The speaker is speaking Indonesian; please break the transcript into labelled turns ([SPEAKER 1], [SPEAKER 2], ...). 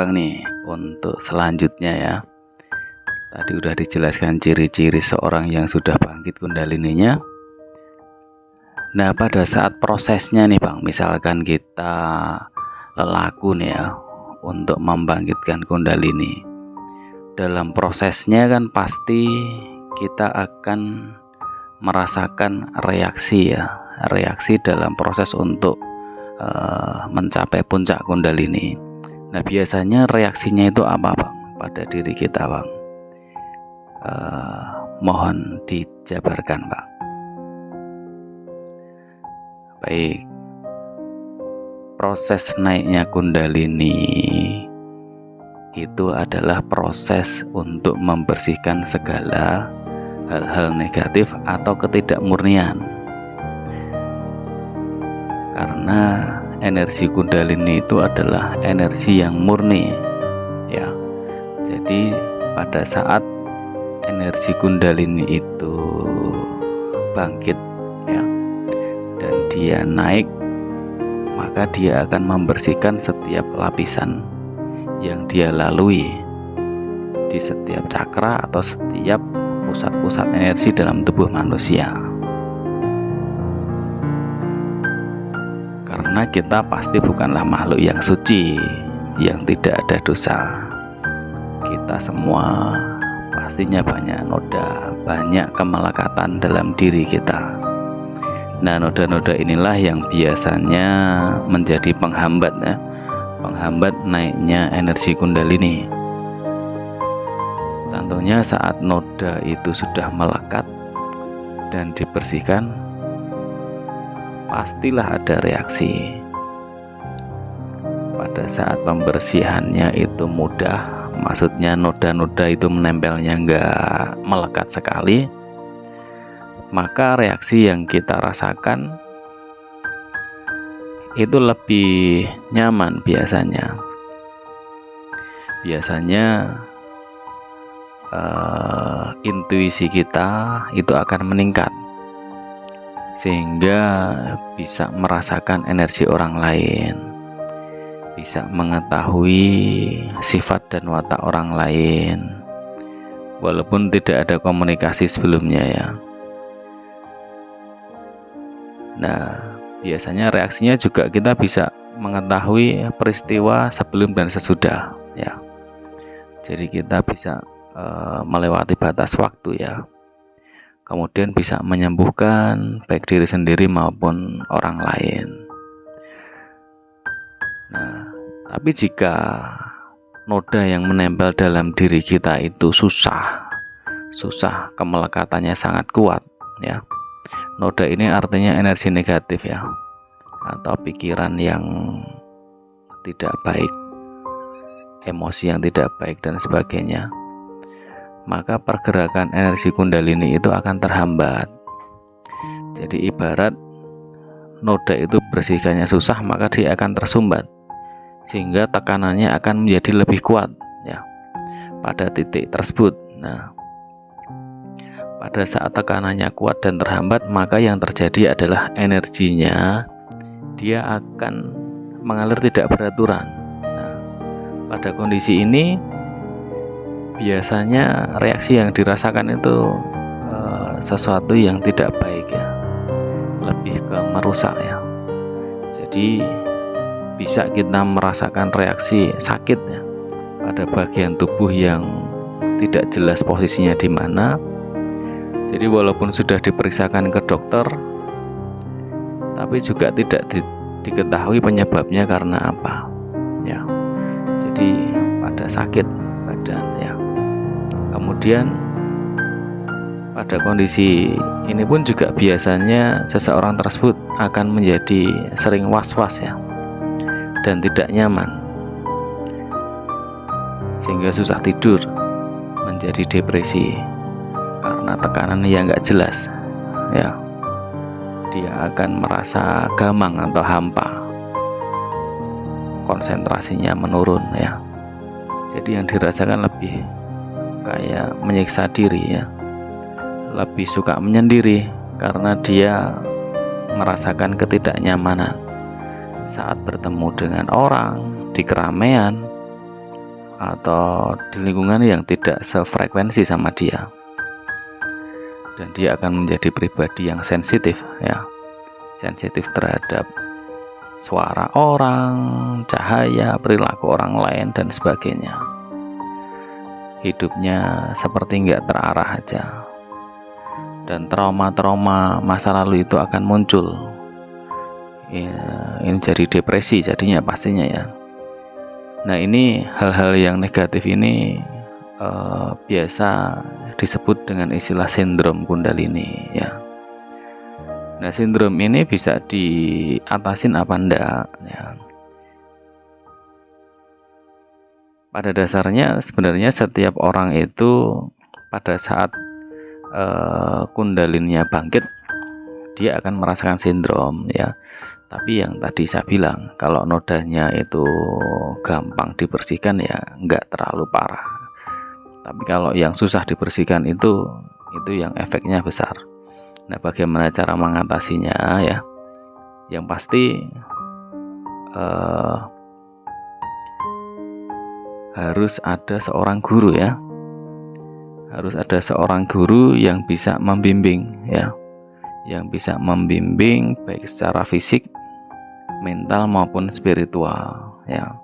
[SPEAKER 1] Bang nih untuk selanjutnya ya. Tadi udah dijelaskan ciri-ciri seorang yang sudah bangkit kundalininya. Nah, pada saat prosesnya nih Bang, misalkan kita lelaku nih ya untuk membangkitkan kundalini. Dalam prosesnya kan pasti kita akan merasakan reaksi ya, reaksi dalam proses untuk mencapai puncak kundalini. Nah, biasanya reaksinya itu apa Bang pada diri kita Bang? Mohon dijabarkan Bang. Baik, proses naiknya kundalini itu adalah proses untuk membersihkan segala hal-hal negatif atau ketidakmurnian. Karena energi kundalini itu adalah energi yang murni ya. Jadi pada saat energi kundalini itu bangkit ya, dan dia naik, maka dia akan membersihkan setiap lapisan yang dia lalui di setiap cakra atau setiap pusat-pusat energi dalam tubuh manusia. Karena kita pasti bukanlah makhluk yang suci, yang tidak ada dosa. Kita semua pastinya banyak noda, banyak kemelekatan dalam diri kita. Nah, noda-noda inilah yang biasanya menjadi penghambat ya, penghambat naiknya energi kundalini. Tentunya saat noda itu sudah melekat dan dibersihkan, pastilah ada reaksi. Pada saat pembersihannya itu mudah, maksudnya noda-noda itu menempelnya enggak melekat sekali, maka reaksi yang kita rasakan itu lebih nyaman biasanya. Intuisi kita itu akan meningkat sehingga bisa merasakan energi orang lain, bisa mengetahui sifat dan watak orang lain walaupun tidak ada komunikasi sebelumnya ya. Nah, biasanya reaksinya juga kita bisa mengetahui peristiwa sebelum dan sesudah ya. Jadi kita bisa melewati batas waktu ya. Kemudian bisa menyembuhkan baik diri sendiri maupun orang lain. Nah, tapi jika noda yang menempel dalam diri kita itu susah, kemelekatannya sangat kuat ya. Noda ini artinya energi negatif ya, atau pikiran yang tidak baik, emosi yang tidak baik dan sebagainya. Maka pergerakan energi kundalini itu akan terhambat. Jadi ibarat noda itu bersihkannya susah, maka dia akan tersumbat sehingga tekanannya akan menjadi lebih kuat ya pada titik tersebut. Nah, pada saat tekanannya kuat dan terhambat, maka yang terjadi adalah energinya dia akan mengalir tidak beraturan. Nah, pada kondisi ini biasanya reaksi yang dirasakan itu sesuatu yang tidak baik ya, lebih ke merusak ya. Jadi bisa kita merasakan reaksi sakit ya pada bagian tubuh yang tidak jelas posisinya di mana. Jadi walaupun sudah diperiksakan ke dokter, tapi juga tidak diketahui penyebabnya karena apa ya. Jadi pada sakit badan ya. Kemudian pada kondisi ini pun juga biasanya seseorang tersebut akan menjadi sering was-was ya, dan tidak nyaman, sehingga susah tidur, menjadi depresi karena tekanan yang nggak jelas ya. Dia akan merasa gamang atau hampa, konsentrasinya menurun ya. Jadi yang dirasakan lebih kayak menyiksa diri ya, lebih suka menyendiri karena dia merasakan ketidaknyamanan saat bertemu dengan orang di keramaian atau di lingkungan yang tidak sefrekuensi sama dia, dan dia akan menjadi pribadi yang sensitif ya, sensitif terhadap suara orang, cahaya, perilaku orang lain dan sebagainya. Hidupnya seperti nggak terarah aja, dan trauma-trauma masa lalu itu akan muncul ya, ini jadi depresi jadinya pastinya ya. Nah, ini hal-hal yang negatif ini biasa disebut dengan istilah sindrom Kundalini ya. Nah, sindrom ini bisa diatasin apa enggak ya. Pada dasarnya sebenarnya setiap orang itu pada saat Kundalininya bangkit, dia akan merasakan sindrom ya. Tapi yang tadi saya bilang, kalau nodanya itu gampang dibersihkan ya nggak terlalu parah. Tapi kalau yang susah dibersihkan itu yang efeknya besar. Nah, bagaimana cara mengatasinya ya? Yang pasti harus ada seorang guru ya. Harus ada seorang guru yang bisa membimbing ya. Yang bisa membimbing baik secara fisik, mental maupun spiritual ya.